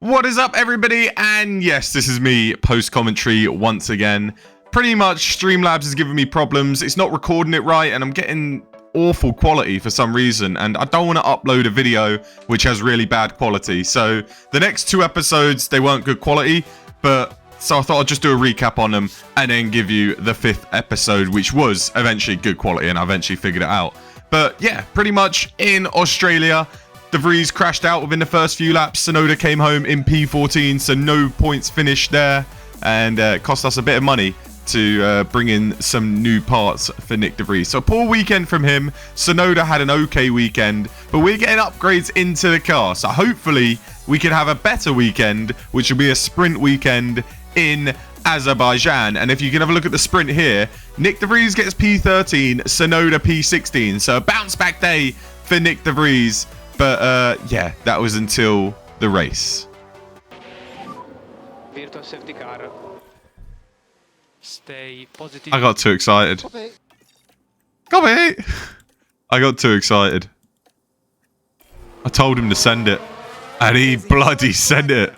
What is up, everybody? And yes, this is me, post-commentary once again. Pretty much, Streamlabs is giving me problems. It's not recording it right, and I'm getting awful quality for some reason. And I don't want to upload a video which has really bad quality. So the next two episodes, they weren't good quality, so I thought I'd just do a recap on them and then give you the fifth episode, which was eventually good quality, and I eventually figured it out. But yeah, pretty much in Australia, De Vries crashed out within the first few laps. Tsunoda came home in P14, so no points finished there, and it cost us a bit of money to bring in some new parts for Nick De Vries. So a poor weekend from him. Tsunoda had an okay weekend, but we're getting upgrades into the car. So hopefully we can have a better weekend, which will be a sprint weekend in Azerbaijan. And if you can have a look at the sprint here, Nick De Vries gets P13, Tsunoda P16. So a bounce back day for Nick De Vries. But yeah, that was until the race. Virtual safety car. Stay positive. I got too excited. Copy. I got too excited. I told him to send it, and he bloody sent it.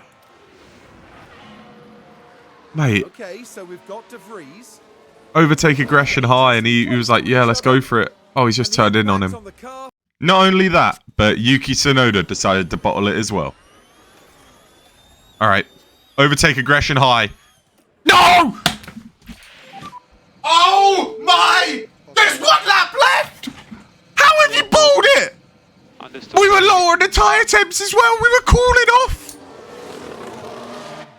Mate. Okay, so we've got De Vries. Overtake aggression high, and he was like, yeah, let's go for it. Oh, he's just turned in on him. Not only that, but Yuki Tsunoda decided to bottle it as well. Alright. Overtake aggression high. No! Oh my! There's one lap left! How have you balled it? Understood. We were lower on the tyre temps as well. We were cooling off.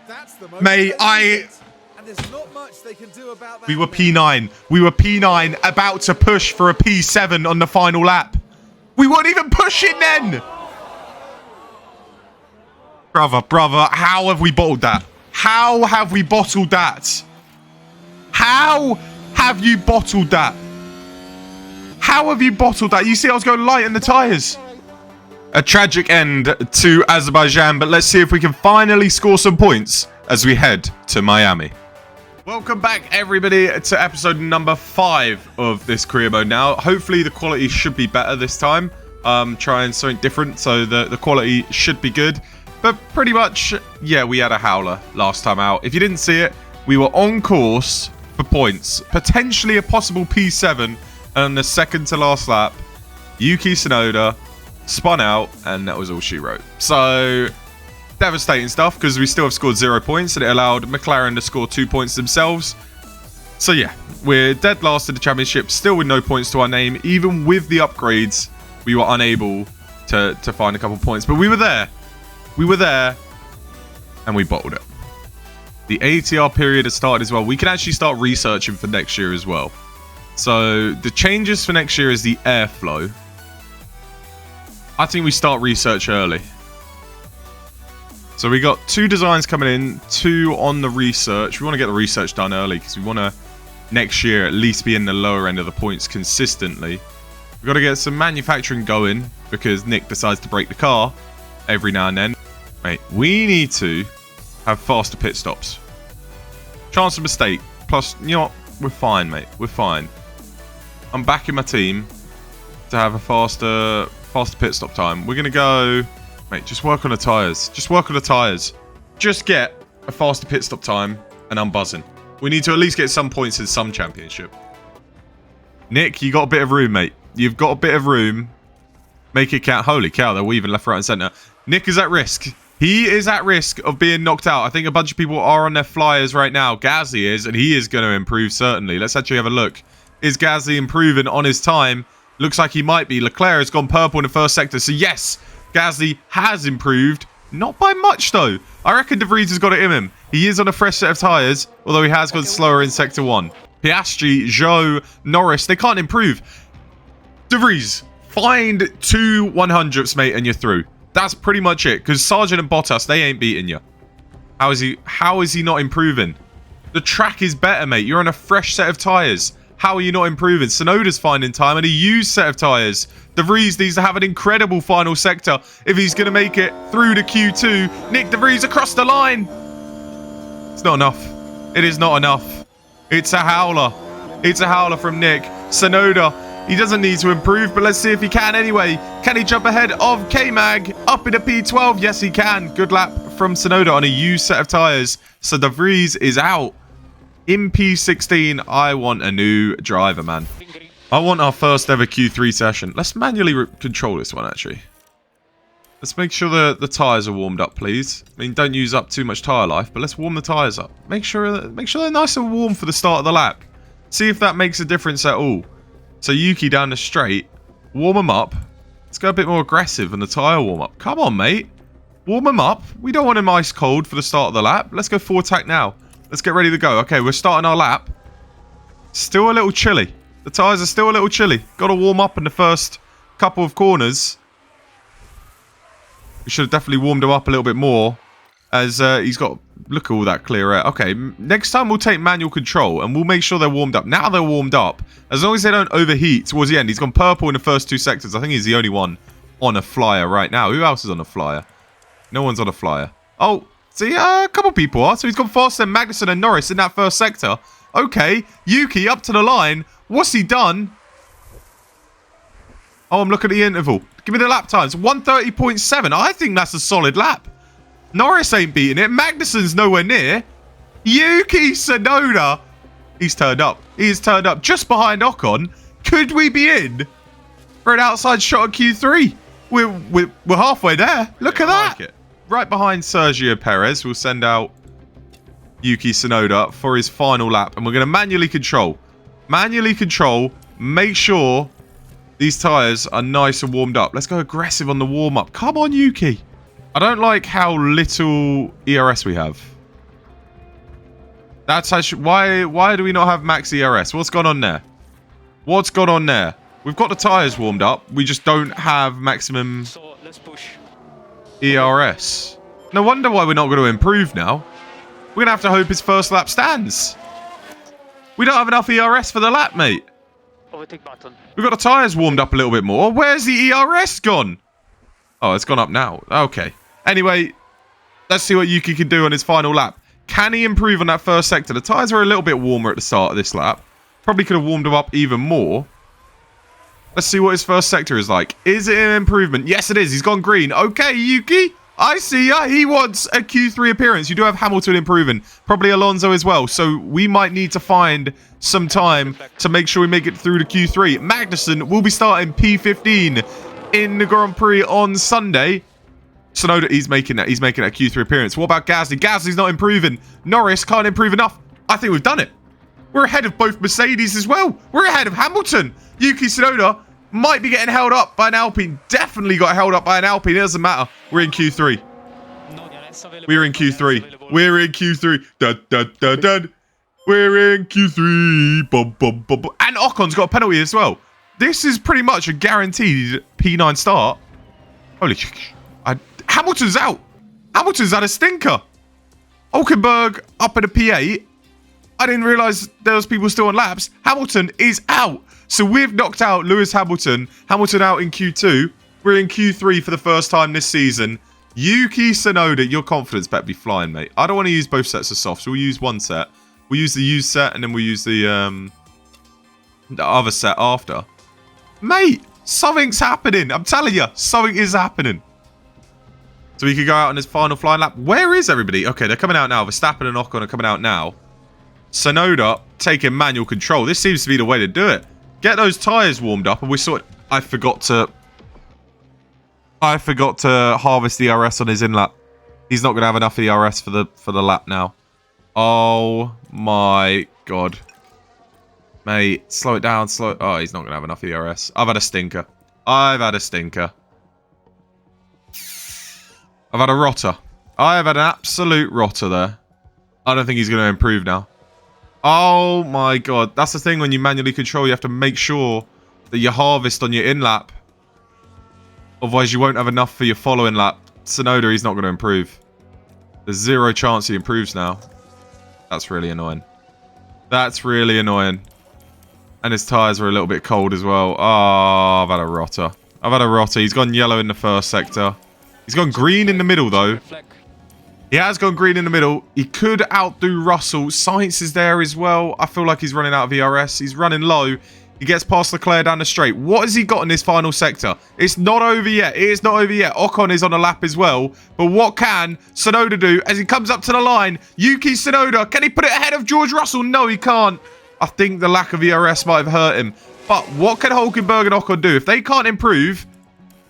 That's the Mate, and there's not much they can do about that. We were P9. We were P9 about to push for a P7 on the final lap. We weren't even pushing then. Brother, how have we bottled that? How have we bottled that? How have you bottled that? How have you bottled that? You see, I was going light in the tyres. A tragic end to Azerbaijan, but let's see if we can finally score some points as we head to Miami. Welcome back, everybody, to episode number 5 of this career mode now. Hopefully the quality should be better this time. Trying something different, so the quality should be good. But pretty much, yeah, we had a howler last time out. If you didn't see it, we were on course for points. Potentially a possible P7. And on the second to last lap, Yuki Tsunoda spun out, and that was all she wrote. So devastating stuff, because we still have scored 0 points, and it allowed McLaren to score 2 points themselves. So yeah, we're dead last in the championship, still with no points to our name. Even with the upgrades, we were unable to find a couple points, but we were there, and we bottled it. The ATR period has started as well. We can actually start researching for next year as well. So the changes for next year is the airflow. I think we start research early. So we got 2 designs coming in, 2 on the research. We want to get the research done early because we want to, next year, at least be in the lower end of the points consistently. We've got to get some manufacturing going because Nick decides to break the car every now and then. Mate, we need to have faster pit stops. Chance of mistake. Plus, you know what? We're fine, mate. We're fine. I'm backing my team to have a faster pit stop time. We're going to go... Mate, just work on the tyres. Just work on the tyres. Just get a faster pit stop time, and I'm buzzing. We need to at least get some points in some championship. Nick, you got a bit of room, mate. You've got a bit of room. Make it count. Holy cow, they're weaving left, right, and centre. Nick is at risk. He is at risk of being knocked out. I think a bunch of people are on their flyers right now. Gasly is, and he is going to improve, certainly. Let's actually have a look. Is Gasly improving on his time? Looks like he might be. Leclerc has gone purple in the first sector. So, yes, Gasly has improved. Not by much, though. I reckon De Vries has got it in him. He is on a fresh set of tyres, although he has gone slower in Sector 1. Piastri, Zhou, Norris, they can't improve. De Vries, find 2 100ths, mate, and you're through. That's pretty much it, because Sargent and Bottas, they ain't beating you. How is he not improving? The track is better, mate. You're on a fresh set of tyres. How are you not improving? Tsunoda's finding time and a used set of tyres. De Vries needs to have an incredible final sector if he's going to make it through to Q2. Nick De Vries across the line. It's not enough. It is not enough. It's a howler. It's a howler from Nick. Tsunoda, he doesn't need to improve, but let's see if he can anyway. Can he jump ahead of K-Mag up in a P12? Yes, he can. Good lap from Tsunoda on a used set of tyres. So De Vries is out. In P16, I want a new driver, man. I want our first ever Q3 session. Let's manually control this one, actually. Let's make sure the tyres are warmed up, please. I mean, don't use up too much tyre life, but let's warm the tyres up. Make sure they're nice and warm for the start of the lap. See if that makes a difference at all. So Yuki down the straight. Warm them up. Let's go a bit more aggressive on the tyre warm-up. Come on, mate. Warm them up. We don't want them ice cold for the start of the lap. Let's go full attack now. Let's get ready to go. Okay, we're starting our lap. Still a little chilly. The tyres are still a little chilly. Got to warm up in the first couple of corners. We should have definitely warmed him up a little bit more. As he's got... Look at all that clear air. Okay, next time we'll take manual control. And we'll make sure they're warmed up. Now they're warmed up. As long as they don't overheat towards the end. He's gone purple in the first two sectors. I think he's the only one on a flyer right now. Who else is on a flyer? No one's on a flyer. Oh... See, a couple people are. So he's gone faster than Magnussen and Norris in that first sector. Okay, Yuki up to the line. What's he done? Oh, I'm looking at the interval. Give me the lap times. 130.7. I think that's a solid lap. Norris ain't beating it. Magnussen's nowhere near. Yuki Tsunoda. He's turned up. He's turned up just behind Ocon. Could we be in for an outside shot at Q3? We're halfway there. Look at that. Like it. Right behind Sergio Perez, we'll send out Yuki Tsunoda for his final lap. And we're going to manually control. Manually control. Make sure these tyres are nice and warmed up. Let's go aggressive on the warm-up. Come on, Yuki. I don't like how little ERS we have. That's actually... Why do we not have max ERS? What's gone on there? What's gone on there? We've got the tyres warmed up. We just don't have maximum... So let's push. ERS. No wonder why we're not going to improve now. We're going to have to hope his first lap stands. We don't have enough ERS for the lap, mate. Overtake button. We've got the tyres warmed up a little bit more. Where's the ERS gone? Oh, it's gone up now. Okay. Anyway, let's see what Yuki can do on his final lap. Can he improve on that first sector? The tyres were a little bit warmer at the start of this lap. Probably could have warmed them up even more. Let's see what his first sector is like. Is it an improvement? Yes, it is. He's gone green. Okay, Yuki. I see ya. He wants a Q3 appearance. You do have Hamilton improving. Probably Alonso as well. So we might need to find some time to make sure we make it through to Q3. Magnussen will be starting P15 in the Grand Prix on Sunday. Tsunoda, he's making that Q3 appearance. What about Gasly? Gasly's not improving. Norris can't improve enough. I think we've done it. We're ahead of both Mercedes as well. We're ahead of Hamilton. Yuki Tsunoda might be getting held up by an Alpine. Definitely got held up by an Alpine. It doesn't matter. We're in Q3. We're in Q3. We're in Q3. Dun, dun, dun, dun. We're in Q3. Bum, bum, bum, bum. And Ocon's got a penalty as well. This is pretty much a guaranteed P9 start. Holy shit. Hamilton's out. Hamilton's had a stinker. Hulkenberg up at a P8. I didn't realise there was people still on laps. Hamilton is out. So we've knocked out Lewis Hamilton. Hamilton out in Q2. We're in Q3 for the first time this season. Yuki Tsunoda, your confidence better be flying, mate. I don't want to use both sets of softs. We'll use one set. We'll use the used set and then we'll use the other set after. Mate, something's happening. I'm telling you, something is happening. So we could go out on his final flying lap. Where is everybody? Okay, they're coming out now. Verstappen and Ocon are coming out now. Tsunoda taking manual control. This seems to be the way to do it. Get those tyres warmed up, and we saw it. I forgot to harvest ERS on his in lap. He's not going to have enough ERS for the lap now. Oh my god, mate, slow it down. Oh, he's not going to have enough ERS. I've had a stinker. I've had a rotter. I have had an absolute rotter there. I don't think he's going to improve now. Oh my god. That's the thing when you manually control. You have to make sure that you harvest on your in-lap. Otherwise, you won't have enough for your following lap. Tsunoda, he's not going to improve. There's zero chance he improves now. That's really annoying. That's really annoying. And his tyres are a little bit cold as well. Oh, I've had a rotter. He's gone yellow in the first sector. He's gone green in the middle, though. He has gone green in the middle. He could outdo Russell. Sainz is there as well. I feel like he's running out of ERS. He's running low. He gets past Leclerc down the straight. What has he got in this final sector? It's not over yet. It is not over yet. Ocon is on a lap as well. But what can Tsunoda do as he comes up to the line? Yuki Tsunoda, can he put it ahead of George Russell? No, he can't. I think the lack of ERS might have hurt him. But what can Hulkenberg and Ocon do? If they can't improve,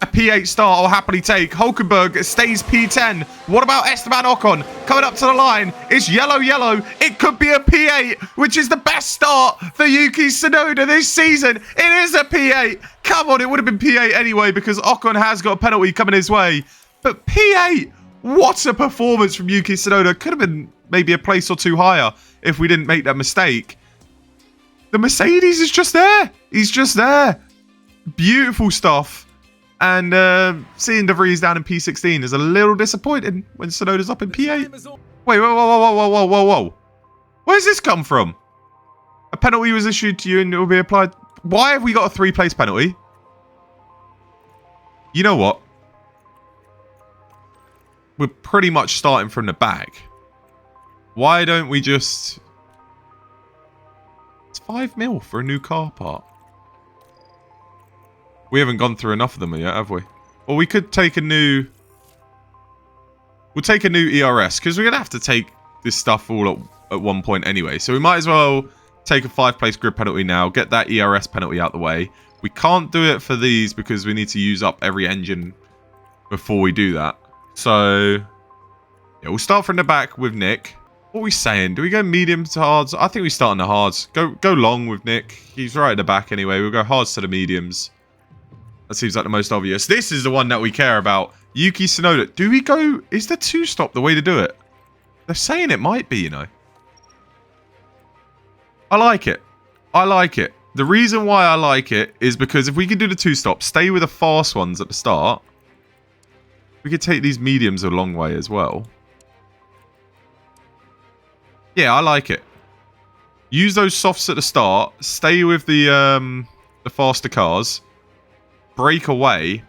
a P8 start I'll happily take. Hulkenberg stays P10. What about Esteban Ocon? Coming up to the line. It's yellow, yellow. It could be a P8, which is the best start for Yuki Tsunoda this season. It is a P8. Come on, it would have been P8 anyway because Ocon has got a penalty coming his way. But P8, what a performance from Yuki Tsunoda. Could have been maybe a place or two higher if we didn't make that mistake. The Mercedes is just there. He's just there. Beautiful stuff. And seeing De Vries down in P16 is a little disappointing when Tsunoda's up in P8. Wait, whoa. Where's this come from? A penalty was issued to you and it will be applied. Why have we got a 3-place penalty? You know what? We're pretty much starting from the back. Why don't we just... It's 5 mil for a new car part. We haven't gone through enough of them yet, have we? Or we could take a new... We'll take a new ERS, because we're going to have to take this stuff all at one point anyway. So we might as well take a 5-place grid penalty now, get that ERS penalty out the way. We can't do it for these because we need to use up every engine before we do that. So, yeah, we'll start from the back with Nick. What are we saying? Do we go medium to hards? I think we start on the hards. Go long with Nick. He's right at the back anyway. We'll go hards to the mediums. That seems like the most obvious. This is the one that we care about. Yuki Tsunoda. Do we go... Is the 2-stop the way to do it? They're saying it might be, you know. I like it. I like it. The reason why I like it is because if we can do the 2-stop, stay with the fast ones at the start, we could take these mediums a long way as well. Yeah, I like it. Use those softs at the start. Stay with the faster cars. Break away.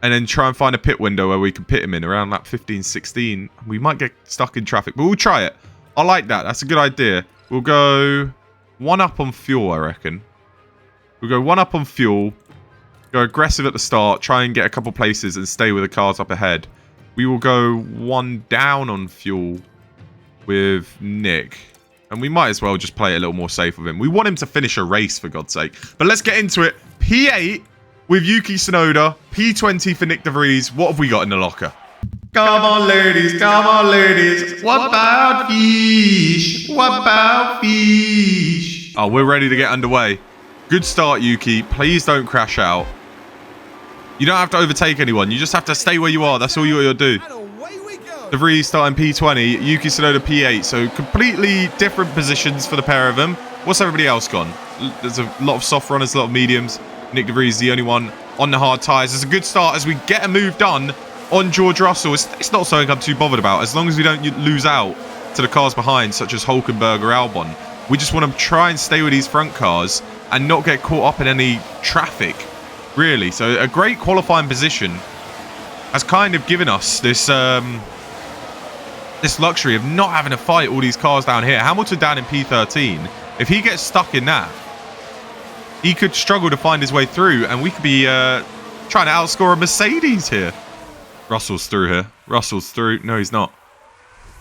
And then try and find a pit window where we can pit him in around lap 15, 16. We might get stuck in traffic, but we'll try it. I like that. That's a good idea. We'll go 1 up on fuel, I reckon. We'll go 1 up on fuel. Go aggressive at the start. Try and get a couple places and stay with the cars up ahead. We will go 1 down on fuel with Nick. And we might as well just play it a little more safe with him. We want him to finish a race, for God's sake. But let's get into it. P8 with Yuki Tsunoda. P20 for Nick De Vries. What have we got in the locker? Come on, ladies. Come on, ladies. What about fish? What about fish? Oh, we're ready to get underway. Good start, Yuki. Please don't crash out. You don't have to overtake anyone. You just have to stay where you are. That's all you got to do. De Vries starting P20, Yuki Tsunoda P8. So completely different positions for the pair of them. What's everybody else gone? There's a lot of soft runners, a lot of mediums. Nick De Vries is the only one on the hard tyres. It's a good start as we get a move done on George Russell. It's not something I'm too bothered about. As long as we don't lose out to the cars behind, such as Hulkenberg or Albon. We just want to try and stay with these front cars and not get caught up in any traffic, really. So a great qualifying position has kind of given us this this luxury of not having to fight all these cars down here. Hamilton down in P13. If he gets stuck in that, he could struggle to find his way through, and we could be trying to outscore a Mercedes here. Russell's through here. Russell's through. No, he's not.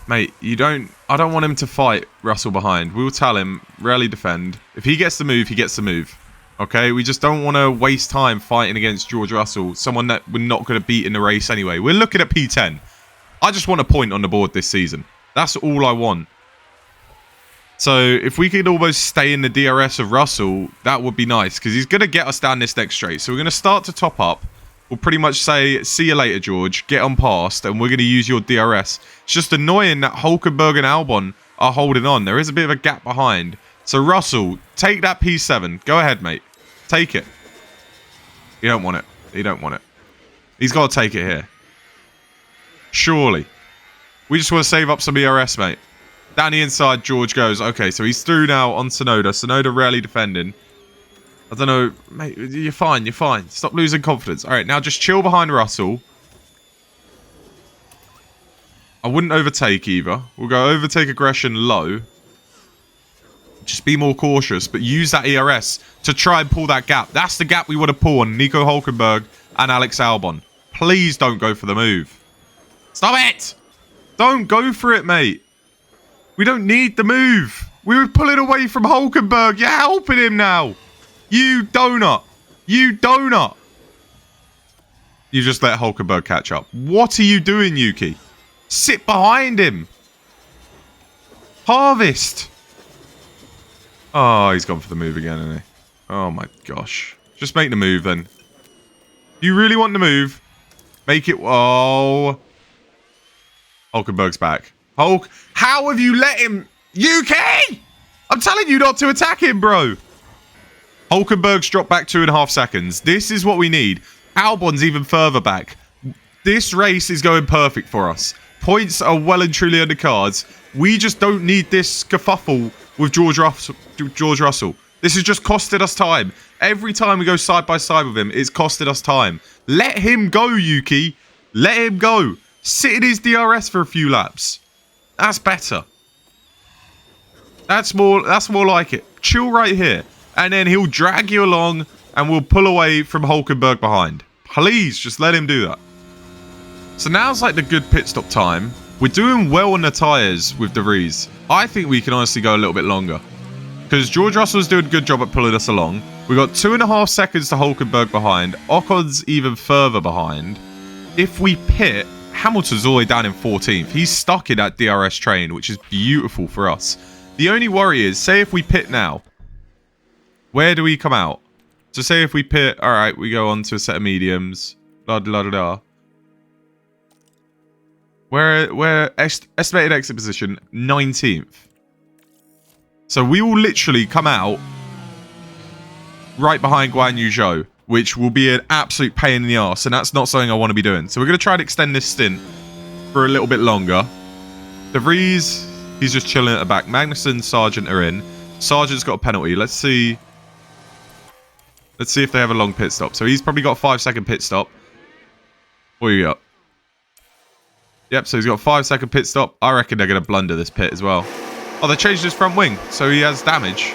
Mate, I don't want him to fight Russell behind. We'll tell him, rarely defend. If he gets the move, he gets the move. Okay? We just don't want to waste time fighting against George Russell, someone that we're not going to beat in the race anyway. We're looking at P10. I just want a point on the board this season. That's all I want. So if we could almost stay in the DRS of Russell, that would be nice, because he's going to get us down this next straight. So we're going to start to top up. We'll pretty much say, see you later, George. Get on past, and we're going to use your DRS. It's just annoying that Hulkenberg and Albon are holding on. There is a bit of a gap behind. So Russell, take that P7. Go ahead, mate. Take it. You don't want it. You don't want it. He's got to take it here. Surely. We just want to save up some ERS, mate. Down the inside, George goes. Okay, so he's through now on Tsunoda. Tsunoda rarely defending. I don't know. Mate, you're fine. You're fine. Stop losing confidence. All right, now just chill behind Russell. I wouldn't overtake either. We'll go overtake aggression low. Just be more cautious, but use that ERS to try and pull that gap. That's the gap we want to pull on Nico Hulkenberg and Alex Albon. Please don't go for the move. Stop it! Don't go for it, mate. We don't need the move. We would pull it away from Hulkenberg. You're helping him now. You donut. You donut. You just let Hulkenberg catch up. What are you doing, Yuki? Sit behind him. Harvest. Oh, he's gone for the move again, isn't he? Oh my gosh. Just make the move then. Do you really want the move? Make it... Oh. Hulkenberg's back. Hulk, how have you let him... Yuki! I'm telling you not to attack him, bro. Hulkenberg's dropped back 2.5 seconds. This is what we need. Albon's even further back. This race is going perfect for us. Points are well and truly on the cards. We just don't need this kerfuffle with George Russell. This has just costed us time. Every time we go side by side with him, it's costed us time. Let him go, Yuki. Let him go. Sit in his DRS for a few laps. That's better. That's more like it. Chill right here. And then he'll drag you along and we'll pull away from Hulkenberg behind. Please, just let him do that. So now's like the good pit stop time. We're doing well on the tyres with De Vries. I think we can honestly go a little bit longer. Because George Russell's doing a good job at pulling us along. We've got 2.5 seconds to Hulkenberg behind. Ocon's even further behind. If we pit, Hamilton's all the way down in 14th. He's stuck in that DRS train, which is beautiful for us. The only worry is, say if we pit now, where do we come out? So say if we pit, all right, we go on to a set of mediums. La da la da da. We're estimated exit position 19th. So we will literally come out right behind Guan Yu Zhou, which will be an absolute pain in the arse, and that's not something I want to be doing. So we're going to try to extend this stint for a little bit longer. De Vries, he's just chilling at the back. Magnussen, Sargent are in. Sargent's got a penalty. Let's see if they have a long pit stop. So he's probably got a 5-second pit stop. What do you got? Yep, so he's got a 5-second pit stop. I reckon they're going to blunder this pit as well. Oh, they changed his front wing, so he has damage.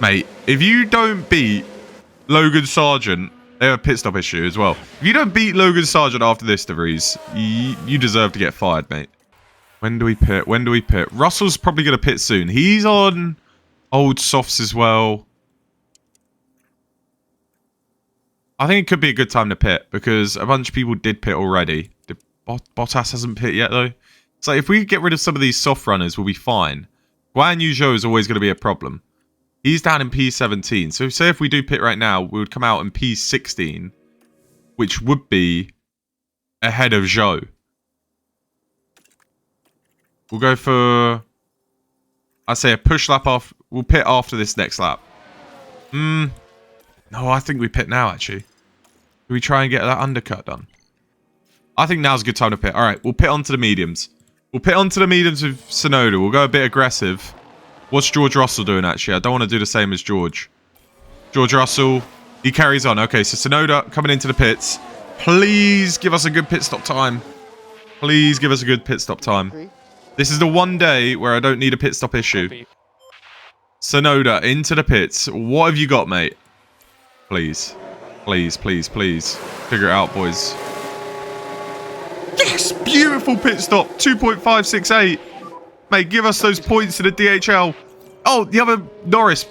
Mate, if you don't beat Logan Sargent, they have a pit stop issue as well. If you don't beat Logan Sargent after this, De Vries, you deserve to get fired, mate. When do we pit? When do we pit? Russell's probably going to pit soon. He's on old softs as well. I think it could be a good time to pit because a bunch of people did pit already. Bottas hasn't pit yet, though. So if we get rid of some of these soft runners, we'll be fine. Guan Yu Zhou is always going to be a problem. He's down in P17. So say if we do pit right now, we would come out in P16, which would be ahead of Zhou. We'll go for, I'd say a push lap off. We'll pit after this next lap. No, I think we pit now, actually. Do we try and get that undercut done? I think now's a good time to pit. All right, we'll pit onto the mediums. We'll pit onto the mediums with Tsunoda. We'll go a bit aggressive. What's George Russell doing, actually? I don't want to do the same as George. George Russell, he carries on. Okay, so Tsunoda coming into the pits. Please give us a good pit stop time. Please give us a good pit stop time. This is the one day where I don't need a pit stop issue. Tsunoda into the pits. What have you got, mate? Please. Please, please, please. Figure it out, boys. Yes! Beautiful pit stop. 2.568. Mate, give us those points in the DHL. Oh, the other Norris,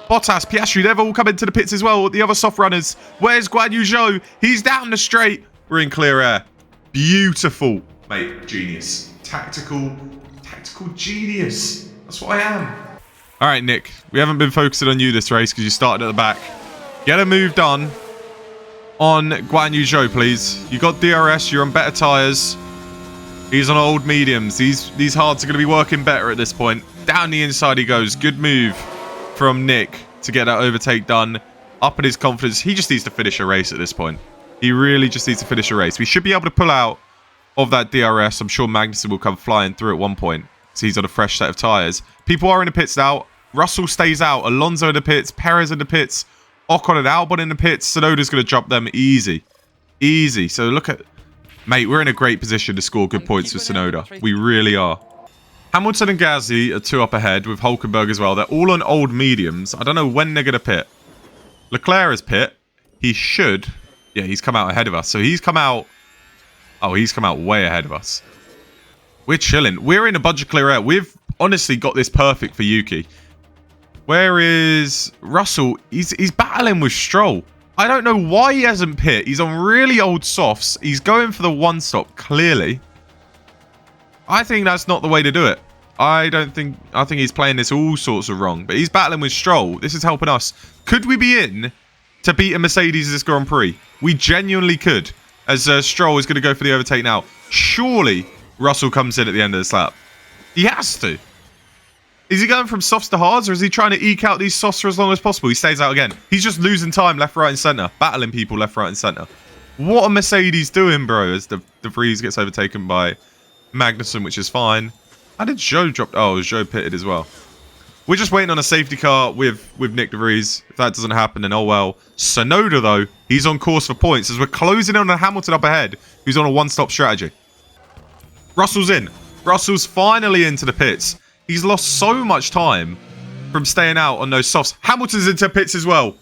Bottas, Piastri, they've all come into the pits as well. The other soft runners. Where's Guan Yu Zhou? He's down the straight. We're in clear air. Beautiful. Mate, genius. Tactical genius. That's what I am. All right, Nick. We haven't been focusing on you this race because you started at the back. Get a move done on Guan Yu Zhou, please. You got DRS. You're on better tyres. He's on old mediums. These hards are going to be working better at this point. Down the inside he goes. Good move from Nick to get that overtake done. Up in his confidence. He just needs to finish a race at this point. He really just needs to finish a race. We should be able to pull out of that DRS. I'm sure Magnussen will come flying through at one point. So he's on a fresh set of tyres. People are in the pits now. Russell stays out. Alonso in the pits. Perez in the pits. Ocon and Albon in the pits. Tsunoda's going to jump them easy. Easy. So look at... Mate, we're in a great position to score good points with Tsunoda. We really are. Hamilton and Gasly are 2 up ahead with Hulkenberg as well. They're all on old mediums. I don't know when they're going to pit. Leclerc is pit. He should. Yeah, he's come out ahead of us. So he's come out. Oh, he's come out way ahead of us. We're chilling. We're in a bunch of clear air. We've honestly got this perfect for Yuki. Where is Russell? He's battling with Stroll. I don't know why he hasn't pit. He's on really old softs. He's going for the 1-stop, clearly. I think that's not the way to do it. I think he's playing this all sorts of wrong. But he's battling with Stroll. This is helping us. Could we be in to beat a Mercedes this Grand Prix? We genuinely could. As Stroll is going to go for the overtake now. Surely Russell comes in at the end of this lap. He has to. Is he going from softs to hards, or is he trying to eke out these softs for as long as possible? He stays out again. He's just losing time left, right, and centre. Battling people left, right, and centre. What are Mercedes doing, bro? As De Vries gets overtaken by Magnussen, which is fine. How did Zhou drop? Oh, Zhou pitted as well. We're just waiting on a safety car with Nick De Vries. If that doesn't happen, then oh well. Tsunoda, though, he's on course for points as we're closing in on Hamilton up ahead, who's on a 1-stop strategy. Russell's in. Russell's finally into the pits. He's lost so much time from staying out on those softs. Hamilton's into pits as well.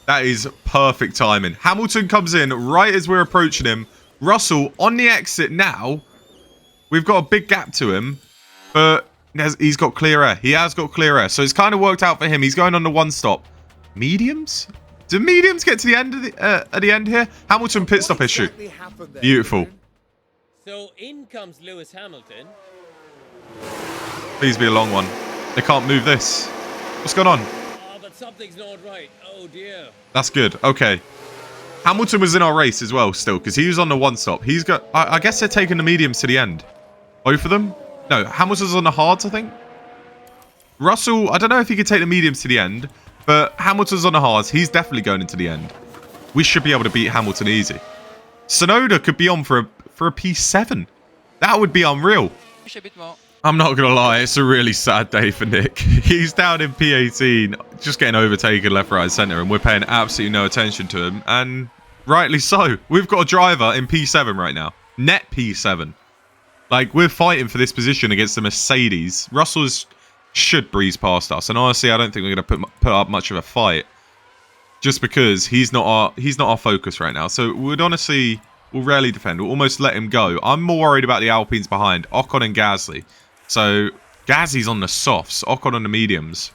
That is perfect timing. Hamilton comes in right as we're approaching him. Russell on the exit now. We've got a big gap to him, but he's got clear air. He has got clear air, so it's kind of worked out for him. He's going on the 1-stop. Mediums? Do mediums get to the end of at the end here? Hamilton pit stop issue. Beautiful. So in comes Lewis Hamilton. Please be a long one. They can't move this. What's going on? Oh, but something's not right. Oh dear. That's good. Okay. Hamilton was in our race as well still, because he was on the 1-stop. He's got... I guess they're taking the mediums to the end. Both of them? No, Hamilton's on the hards, I think. Russell, I don't know if he could take the mediums to the end, but Hamilton's on the hards. He's definitely going into the end. We should be able to beat Hamilton easy. Tsunoda could be on for a P7. That would be unreal. Push a bit more. I'm not going to lie, it's a really sad day for Nick. He's down in P18, just getting overtaken left, right, and centre, and we're paying absolutely no attention to him, and rightly so. We've got a driver in P7 right now. Net P7. Like, we're fighting for this position against the Mercedes. Russell should breeze past us, and honestly, I don't think we're going to put up much of a fight, just because he's not our focus right now. So, we'll rarely defend. We'll almost let him go. I'm more worried about the Alpines behind, Ocon and Gasly. So, Gasly's on the softs, Ocon on the mediums.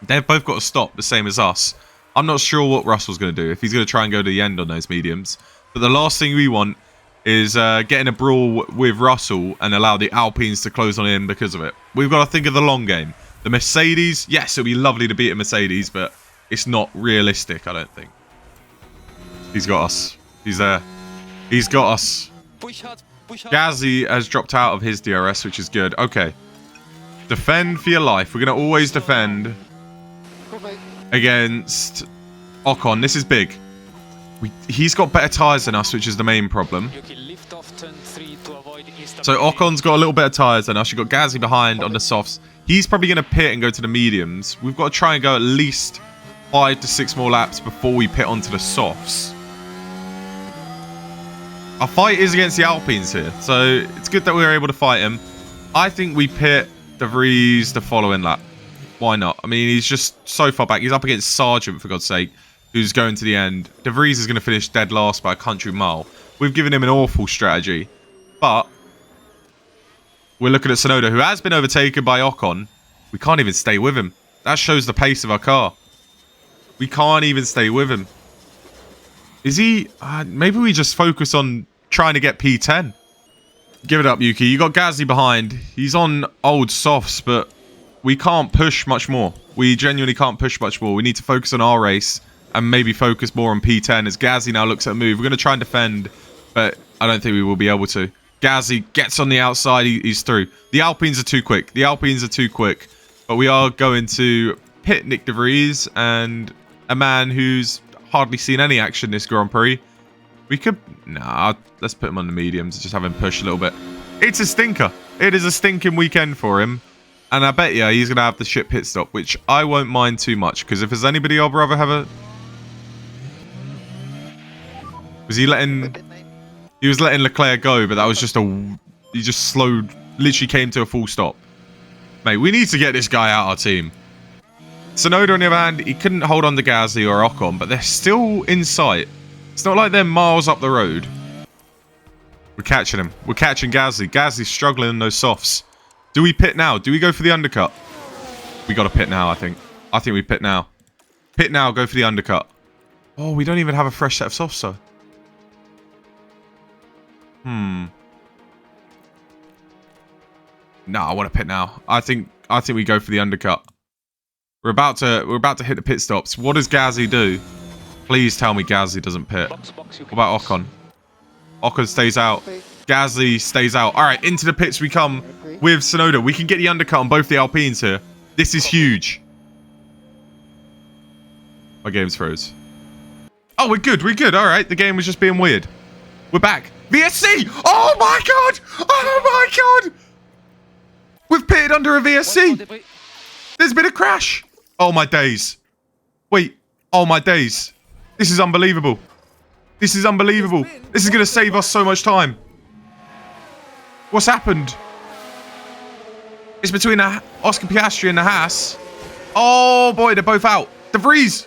They've both got to stop, the same as us. I'm not sure what Russell's going to do, if he's going to try and go to the end on those mediums. But the last thing we want is getting a brawl with Russell and allow the Alpines to close on in because of it. We've got to think of the long game. The Mercedes, yes, it'll be lovely to beat a Mercedes, but it's not realistic, I don't think. He's got us. He's there. He's got us. Push hard. Gasly has dropped out of his DRS, which is good. Okay. Defend for your life. We're going to always defend against Ocon. This is big. He's got better tyres than us, which is the main problem. So Ocon's got a little bit of tyres than us. You've got Gasly behind on the softs. He's probably going to pit and go to the mediums. We've got to try and go at least 5 to 6 more laps before we pit onto the softs. Our fight is against the Alpines here, so it's good that we were able to fight him. I think we pit De Vries the following lap. Why not? I mean, he's just so far back. He's up against Sargent, for God's sake, who's going to the end. De Vries is going to finish dead last by a country mile. We've given him an awful strategy, but we're looking at Tsunoda, who has been overtaken by Ocon. We can't even stay with him. That shows the pace of our car. We can't even stay with him. Is he... maybe we just focus on trying to get P10. Give it up, Yuki. You got Gasly behind. He's on old softs, but we can't push much more. We genuinely can't push much more. We need to focus on our race and maybe focus more on P10 as Gasly now looks at a move. We're going to try and defend, but I don't think we will be able to. Gasly gets on the outside. He's through. The Alpines are too quick. The Alpines are too quick. But we are going to pit Nick De Vries and a man who's hardly seen any action this Grand Prix. We could... Nah, let's put him on the mediums and just have him push a little bit. It's a stinker. It is a stinking weekend for him. And I bet you he's going to have the shit pit stop, which I won't mind too much. Because if there's anybody I'd rather have a... Was he letting... He was letting Leclerc go, but that was just a... He just slowed... Literally came to a full stop. Mate, we need to get this guy out our team. Tsunoda, on the other hand, he couldn't hold on to Gasly or Ocon, but they're still in sight. It's not like they're miles up the road. We're catching him. We're catching Gasly. Gasly's struggling in those softs. Do we pit now? Do we go for the undercut? We got to pit now, I think. I think we pit now. Pit now, go for the undercut. Oh, we don't even have a fresh set of softs, though. No, I want to pit now. I think we go for the undercut. We're about to hit the pit stops. What does Gasly do? Please tell me Gasly doesn't pit. What about Ocon? Ocon stays out. Gasly stays out. All right, into the pits we come with Tsunoda. We can get the undercut on both the Alpines here. This is huge. My game's froze. Oh, we're good. We're good. All right, the game was just being weird. We're back. VSC! Oh my god! Oh my god! We've pitted under a VSC. There's been a crash. Oh my days. Wait. Oh my days. This is unbelievable. This is unbelievable. This is going to save us so much time. What's happened? It's between Oscar Piastri and the Haas. Oh boy, they're both out. De Vries.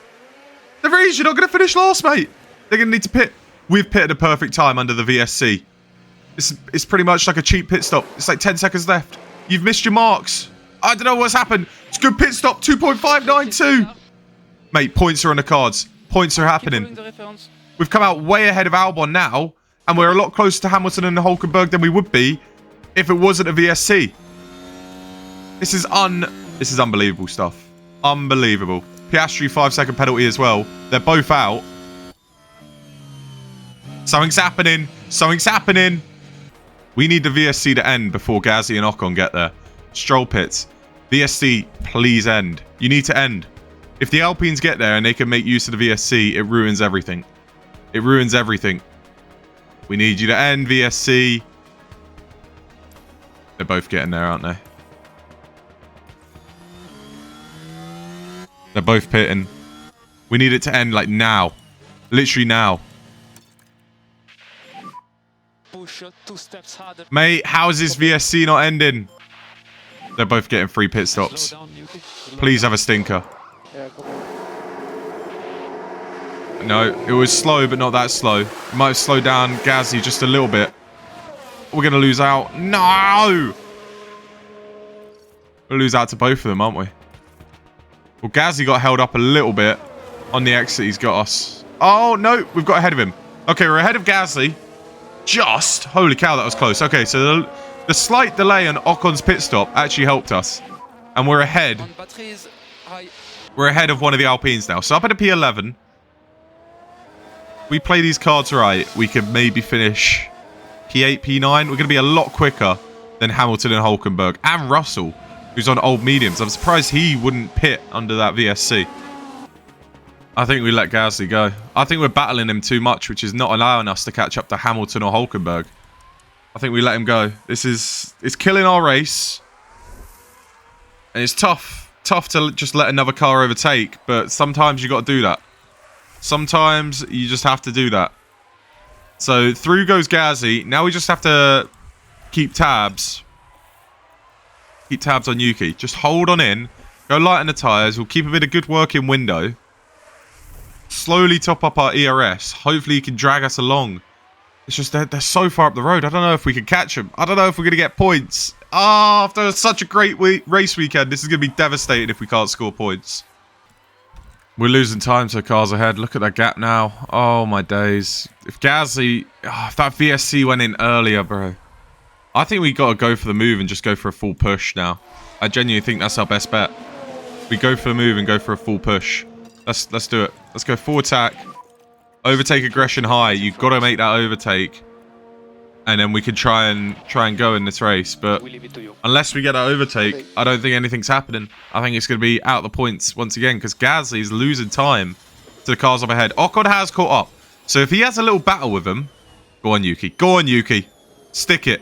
De Vries, you're not going to finish last, mate. They're going to need to pit. We've pitted a perfect time under the VSC. It's pretty much like a cheap pit stop. It's like 10 seconds left. You've missed your marks. I don't know what's happened. It's a good pit stop. 2.592. Mate, points are on the cards. Points are happening. We've come out way ahead of Albon now. And we're a lot closer to Hamilton and Hulkenberg than we would be if it wasn't a VSC. This is unbelievable stuff. Unbelievable. Piastri 5-second penalty as well. They're both out. Something's happening. Something's happening. We need the VSC to end before Gasly and Ocon get there. Stroll pits. VSC, please end. You need to end. If the Alpines get there and they can make use of the VSC, it ruins everything. It ruins everything. We need you to end, VSC. They're both getting there, aren't they? They're both pitting. We need it to end, like, now. Literally now. Push 2 steps harder. Mate, how is this VSC not ending? They're both getting free pit stops. Please have a stinker. No, it was slow, but not that slow. It might have slowed down Gasly just a little bit. We're going to lose out. No! We'll lose out to both of them, aren't we? Well, Gasly got held up a little bit on the exit. He's got us. Oh, no. We've got ahead of him. Okay, we're ahead of Gasly. Just. Holy cow, that was close. Okay, so the slight delay on Ocon's pit stop actually helped us. And we're ahead. We're ahead of one of the Alpines now. So up at a P11. We play these cards right. We could maybe finish P8, P9. We're going to be a lot quicker than Hamilton and Hulkenberg. And Russell, who's on old mediums. I'm surprised he wouldn't pit under that VSC. I think we let Gasly go. I think we're battling him too much, which is not allowing us to catch up to Hamilton or Hulkenberg. I think we let him go. It's killing our race. And it's tough to just let another car overtake, but sometimes you got to do that. Sometimes you just have to do that. So through goes Gasly. Now we just have to keep tabs. Keep tabs on Yuki. Just hold on in. Go light on the tyres. We'll keep a bit of good working window. Slowly top up our ERS. Hopefully he can drag us along. It's just they're so far up the road. I don't know if we can catch them. I don't know if we're going to get points. Oh, after such a great race weekend, this is going to be devastating if we can't score points. We're losing time to cars ahead. Look at that gap now. Oh, my days. If Gasly... Oh, if that VSC went in earlier, bro. I think we got to go for the move and just go for a full push now. I genuinely think that's our best bet. We go for the move and go for a full push. Let's do it. Let's go full attack. Overtake aggression high. You've got to make that overtake. And then we can try and go in this race. But unless we get that overtake, I don't think anything's happening. I think it's going to be out the points once again. Because Gasly is losing time to the cars up ahead. Ocon has caught up. So if he has a little battle with him... Go on, Yuki. Go on, Yuki. Stick it.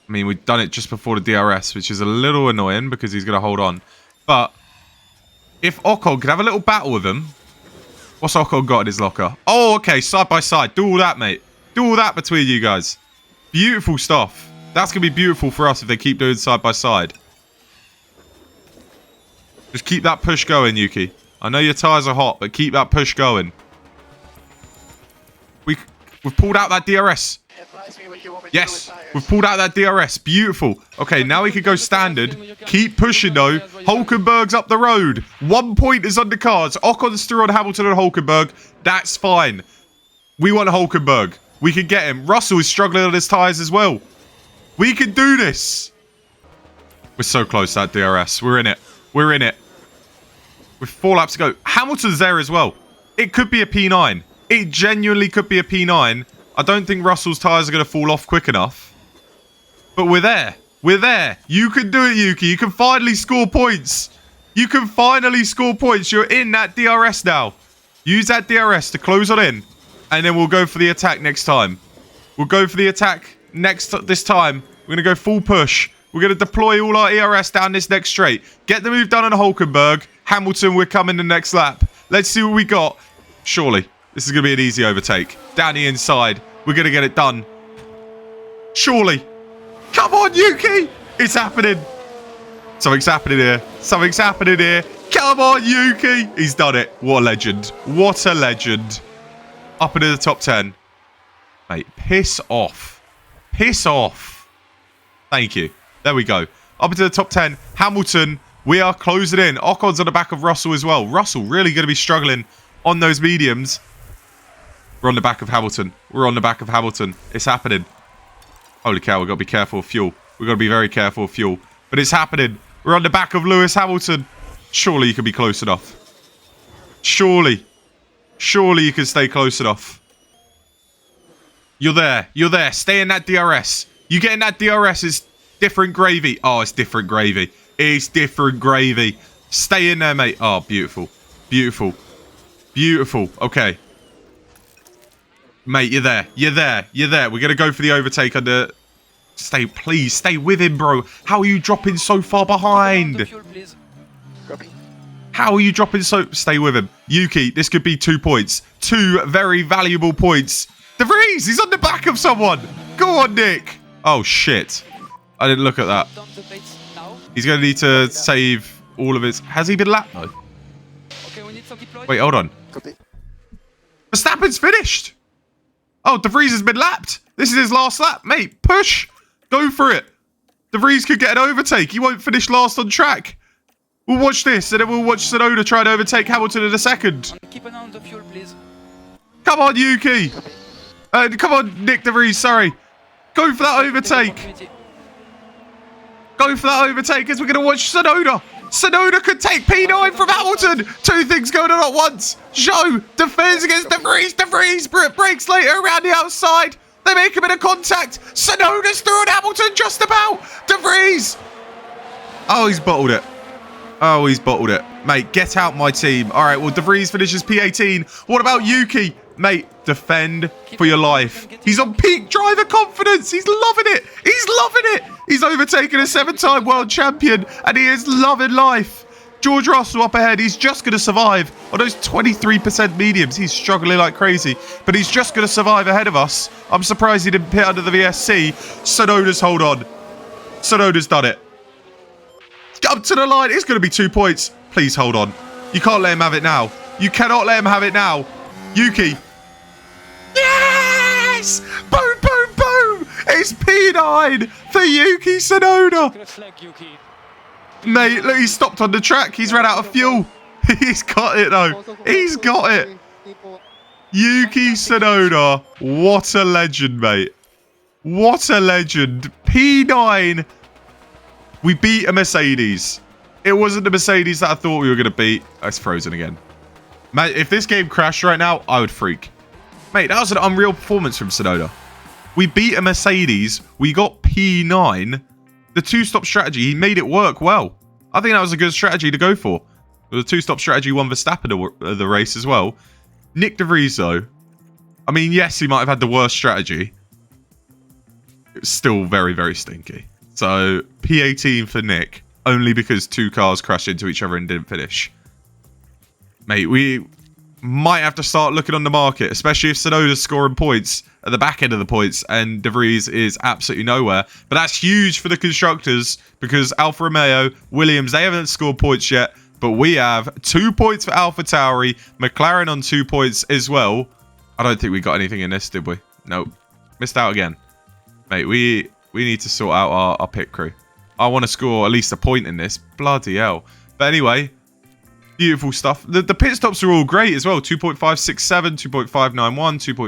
I mean, we've done it just before the DRS, which is a little annoying because he's going to hold on. But if Ocon could have a little battle with him... What's Ocon got in his locker? Oh, okay. Side by side. Do all that, mate. Do all that between you guys. Beautiful stuff. That's going to be beautiful for us if they keep doing side by side. Just keep that push going, Yuki. I know your tyres are hot, but keep that push going. We've pulled out that DRS. Yes, we've pulled out that DRS. Beautiful. Okay, now we can go standard. Keep pushing, though. Hulkenberg's up the road. 1 point is on the cards. Ocon's through on Hamilton and Hulkenberg. That's fine. We want Hulkenberg. We can get him. Russell is struggling on his tyres as well. We can do this. We're so close to that DRS. We're in it. We're in it. With 4 laps to go. Hamilton's there as well. It could be a P9. It genuinely could be a P9. I don't think Russell's tyres are going to fall off quick enough. But we're there. We're there. You can do it, Yuki. You can finally score points. You can finally score points. You're in that DRS now. Use that DRS to close on in. And then we'll go for the attack next time. We'll go for the attack this time. We're going to go full push. We're going to deploy all our ERS down this next straight. Get the move done on Hulkenberg. Hamilton, we're coming the next lap. Let's see what we got. Surely, this is going to be an easy overtake. Down the inside. We're going to get it done. Surely. Come on, Yuki. It's happening. Something's happening here. Something's happening here. Come on, Yuki. He's done it. What a legend. What a legend. Up into the top 10. Mate, piss off. Piss off. Thank you. There we go. Up into the top 10. Hamilton, we are closing in. Ocon's on the back of Russell as well. Russell really going to be struggling on those mediums. We're on the back of Hamilton. We're on the back of Hamilton. It's happening. Holy cow, we've got to be careful of fuel. We've got to be very careful of fuel. But it's happening. We're on the back of Lewis Hamilton. Surely you can be close enough. Surely. Surely you can stay close enough. You're there. You're there. Stay in that DRS. You get in that DRS, it's different gravy. Oh, it's different gravy. It's different gravy. Stay in there, mate. Oh, beautiful. Beautiful. Beautiful. Okay. Mate, you're there. You're there. You're there. We're going to go for the overtake under... Stay, please. Stay with him, bro. How are you dropping so far behind? How are you dropping so... Stay with him. Yuki, this could be 2 points. 2 very valuable points. De Vries, he's on the back of someone. Go on, Nick. Oh, shit. I didn't look at that. He's going to need to save all of his... Has he been lapped, though? Wait, hold on. Verstappen's finished. Oh, De Vries has been lapped. This is his last lap. Mate, push. Go for it. De Vries could get an overtake. He won't finish last on track. We'll watch this, and then we'll watch Tsunoda try and overtake Hamilton in a second. Keep an eye on the fuel, please. Come on, Yuki. Come on, Nick De Vries, sorry. Go for that overtake. Go for that overtake as we're going to watch Tsunoda. Tsunoda could take P9 from Hamilton. 2 things going on at once. Zhou defends against De Vries. De Vries breaks later around the outside. They make a bit of contact. Tsunoda's through on Hamilton just about. De Vries. Oh, he's bottled it. Oh, he's bottled it. Mate, get out my team. All right, well, De Vries finishes P18. What about Yuki? Mate, defend for your life. He's on peak driver confidence. He's loving it. He's loving it. He's overtaken a 7-time world champion, and he is loving life. George Russell up ahead. He's just going to survive. On those 23% mediums, he's struggling like crazy, but he's just going to survive ahead of us. I'm surprised he didn't pit under the VSC. Tsunoda's hold on. Tsunoda's done it. Up to the line. It's going to be 2 points. Please hold on. You can't let him have it now. You cannot let him have it now. Yuki. Yes! Boom, boom, boom! It's P9 for Yuki Tsunoda. Mate, look, he's stopped on the track. He's run out of fuel. He's got it, though. He's got it. Yuki Tsunoda. What a legend, mate. What a legend. P9. We beat a Mercedes. It wasn't the Mercedes that I thought we were going to beat. Oh, it's frozen again. Mate, if this game crashed right now, I would freak. Mate, that was an unreal performance from Tsunoda. We beat a Mercedes. We got P9. The 2-stop strategy, he made it work well. I think that was a good strategy to go for. The 2-stop strategy won Verstappen the race as well. Nick De Vries, though. I mean, yes, he might have had the worst strategy. It's still very, very stinky. So, P18 for Nick. Only because 2 cars crashed into each other and didn't finish. Mate, might have to start looking on the market, especially if Tsunoda's scoring points at the back end of the points and De Vries is absolutely nowhere. But that's huge for the constructors because Alfa Romeo, Williams, they haven't scored points yet. But we have 2 points for Alpha Tauri, McLaren on 2 points as well. I don't think we got anything in this, did we? Nope. Missed out again. Mate, we need to sort out our pit crew. I want to score at least a point in this. Bloody hell. But anyway, beautiful stuff. The pit stops are all great as well. 2.567, 2.591,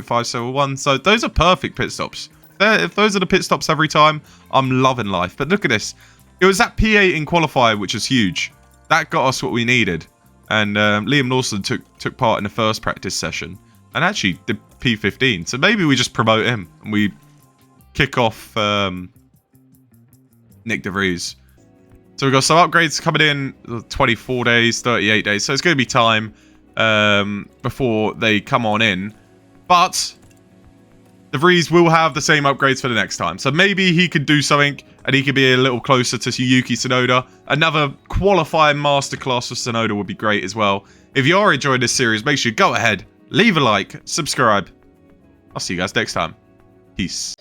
2.571. So those are perfect pit stops. If those are the pit stops every time, I'm loving life. But look at this. It was that P8 in qualifier, which is huge. That got us what we needed. And Liam Lawson took part in the first practice session. And actually did P15. So maybe we just promote him. And we kick off Nick De Vries. So we've got some upgrades coming in 24 days, 38 days. So it's going to be time before they come on in. But De Vries will have the same upgrades for the next time. So maybe he could do something and he could be a little closer to Yuki Tsunoda. Another qualifying masterclass for Tsunoda would be great as well. If you are enjoying this series, make sure you go ahead, leave a like, subscribe. I'll see you guys next time. Peace.